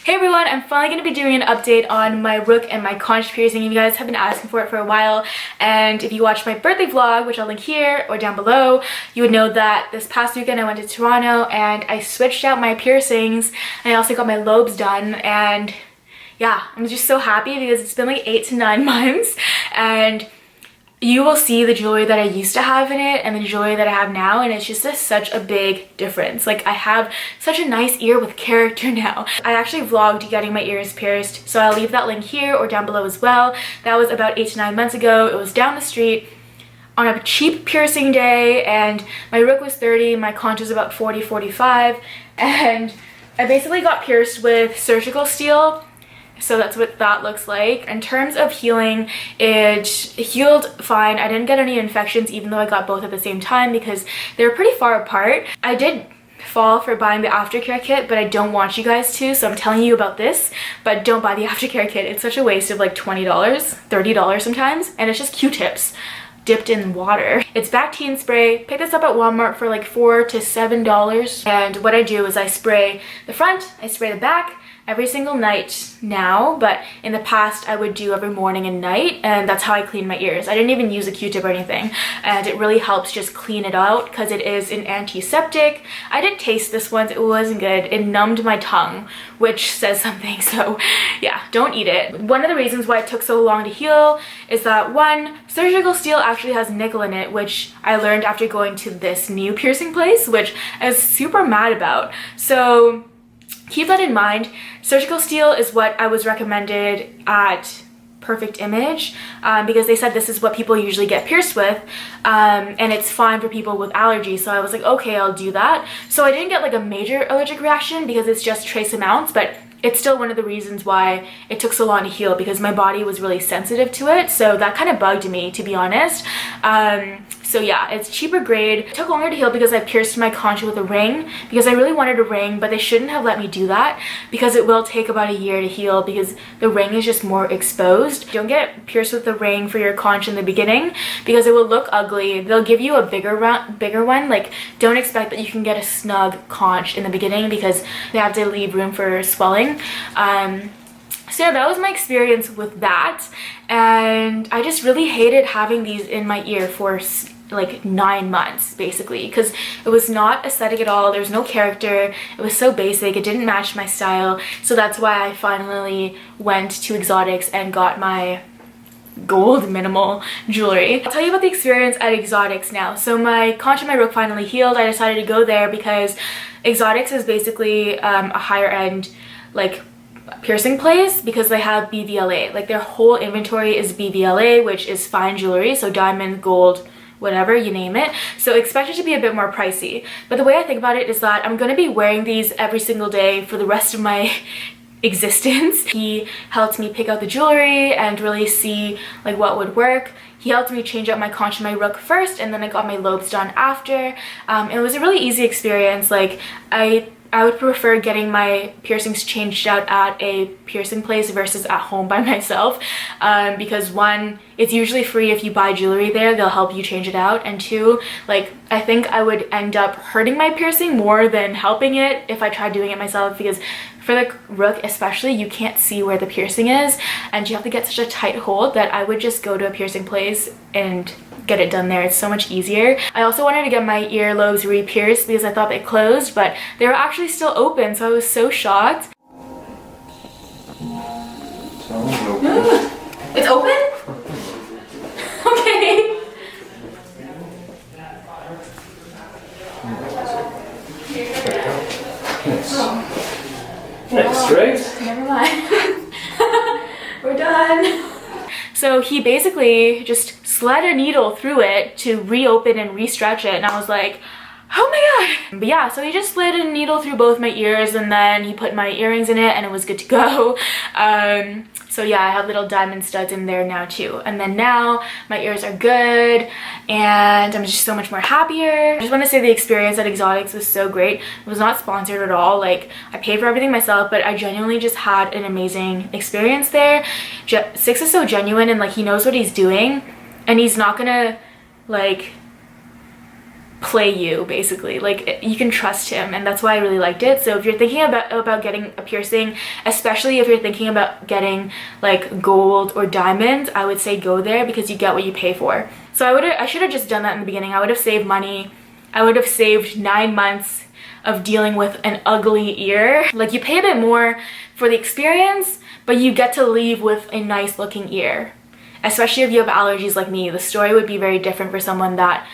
Hey everyone, I'm finally going to be doing an update on my rook and my conch piercing. You guys have been asking for it for a while, and if you watched my birthday vlog, which I'll link here or down below, you would know that this past weekend I went to Toronto and I switched out my piercings, and I also got my lobes done. And yeah, I'm just so happy because it's been like 8 to 9 months, and you will see the jewelry that I used to have in it and the jewelry that I have now, and it's just such a big difference. Like, I have such a nice ear with character now. I actually vlogged getting my ears pierced, so I'll leave that link here or down below as well. That was about 8 to 9 months ago. It was down the street on a cheap piercing day, and my rook was 30, my conch was about 40, 45, and I basically got pierced with surgical steel. So that's what that looks like. In terms of healing, it healed fine. I didn't get any infections even though I got both at the same time because they were pretty far apart. I did fall for buying the Aftercare kit, but I don't want you guys to, so I'm telling you about this, but don't buy the Aftercare kit. It's such a waste of like $20, $30 sometimes, and it's just Q-tips dipped in water. It's Bactine spray. Picked this up at Walmart for like $4 to $7, and what I do is I spray the front, I spray the back, every single night now, but in the past I would do every morning and night, and that's how I clean my ears. I didn't even use a Q-tip or anything, and it really helps just clean it out because it is an antiseptic. I did taste this once, it wasn't good. It numbed my tongue, which says something, so yeah, don't eat it. One of the reasons why it took so long to heal is that, one, surgical steel actually has nickel in it, which I learned after going to this new piercing place, which I was super mad about. So keep that in mind. Surgical steel is what I was recommended at Perfect Image because they said this is what people usually get pierced with, and it's fine for people with allergies. So I was like, okay, I'll do that. So I didn't get like a major allergic reaction because it's just trace amounts, but it's still one of the reasons why it took so long to heal because my body was really sensitive to it. So that kind of bugged me, to be honest. So yeah, it's cheaper grade. It took longer to heal because I pierced my conch with a ring because I really wanted a ring, but they shouldn't have let me do that because it will take about a year to heal because the ring is just more exposed. Don't get pierced with the ring for your conch in the beginning because it will look ugly. They'll give you a bigger one. Like, don't expect that you can get a snug conch in the beginning because they have to leave room for swelling. So yeah, that was my experience with that, and I just really hated having these in my ear for like 9 months basically because it was not aesthetic at all. There was no character. It was so basic. It didn't match my style. So that's why I finally went to Exotix and got my gold minimal jewelry. I'll tell you about the experience at Exotix now. So my conch and my rook finally healed. I decided to go there because Exotix is basically a higher end like piercing place because they have BVLA. Like, their whole inventory is BVLA, which is fine jewelry, so diamond, gold, whatever, you name it. So expect it to be a bit more pricey. But the way I think about it is that I'm going to be wearing these every single day for the rest of my existence. He helped me pick out the jewelry and really see like what would work. He helped me change out my conch and my rook first, and then I got my lobes done after. It was a really easy experience. Like, I would prefer getting my piercings changed out at a piercing place versus at home by myself because, one, it's usually free if you buy jewelry there. They'll help you change it out, and two, like, I think I would end up hurting my piercing more than helping it if I tried doing it myself because for the rook especially, you can't see where the piercing is and you have to get such a tight hold that I would just go to a piercing place and get it done there. It's so much easier. I also wanted to get my earlobes re-pierced because I thought they closed, but they were actually still open, so I was so shocked. It's open? Okay. Next, right? Never mind. We're done. So he basically just slid a needle through it to reopen and re-stretch it, and I was like, oh my god. But yeah, so he just slid a needle through both my ears, and then he put my earrings in it and it was good to go. So yeah, I have little diamond studs in there now too. And then now my ears are good and I'm just so much more happier. I just want to say the experience at Exotix was so great. It was not sponsored at all. Like, I paid for everything myself, but I genuinely just had an amazing experience there. Six is so genuine and like he knows what he's doing, and he's not gonna like play you, basically. Like, you can trust him, and that's why I really liked it. So if you're thinking about getting a piercing, especially if you're thinking about getting like gold or diamonds, I would say go there because you get what you pay for. So I should have just done that in the beginning. I would have saved money. I would have saved 9 months of dealing with an ugly ear. Like, you pay a bit more for the experience, but you get to leave with a nice looking ear. Especially if you have allergies like me, the story would be very different for someone that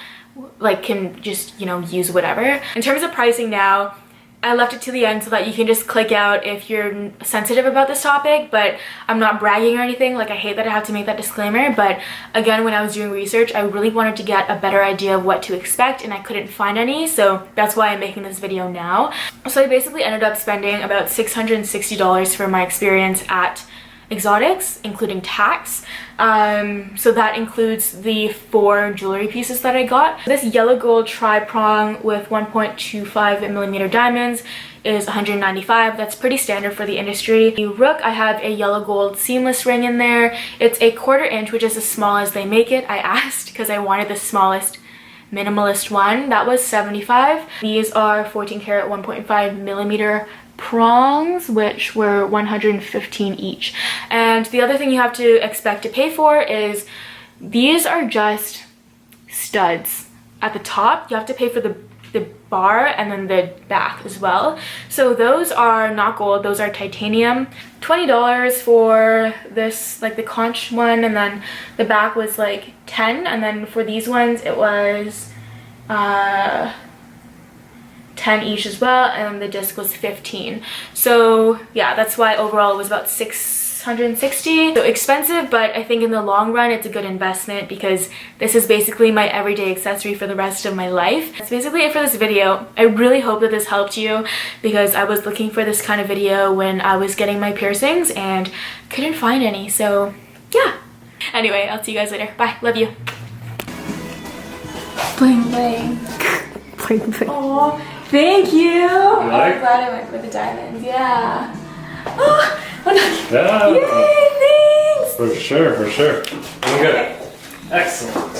like can just, you know, use whatever. In terms of pricing now, I left it to the end so that you can just click out if you're sensitive about this topic, but I'm not bragging or anything. Like, I hate that I have to make that disclaimer, but again, when I was doing research, I really wanted to get a better idea of what to expect, and I couldn't find any, so that's why I'm making this video now. So I basically ended up spending about $660 for my experience at Exotix, including tax. So that includes the 4 jewelry pieces that I got. This yellow gold tri-prong with 1.25mm diamonds is $195. That's pretty standard for the industry. The Rook, I have a yellow gold seamless ring in there. It's a 1/4 inch, which is as small as they make it. I asked because I wanted the smallest minimalist one. That was $75. These are 14 karat 1.5mm prongs, which were $115 each. And the other thing you have to expect to pay for is these are just studs at the top. You have to pay for the bar and then the back as well. So those are not gold, those are titanium. $20 for this, like the conch one, and then the back was like $10, and then for these ones it was $10 each as well, and the disc was $15. So yeah, that's why overall it was about $660. So expensive, but I think in the long run it's a good investment because this is basically my everyday accessory for the rest of my life. That's basically it for this video. I really hope that this helped you because I was looking for this kind of video when I was getting my piercings and couldn't find any, so yeah. Anyway, I'll see you guys later. Bye, love you. Bling bling. Bling bling. Aww. Thank you. I'm glad I went for the diamonds. Yeah. Oh, yeah. Yay, thanks. For sure, for sure. Okay. Excellent.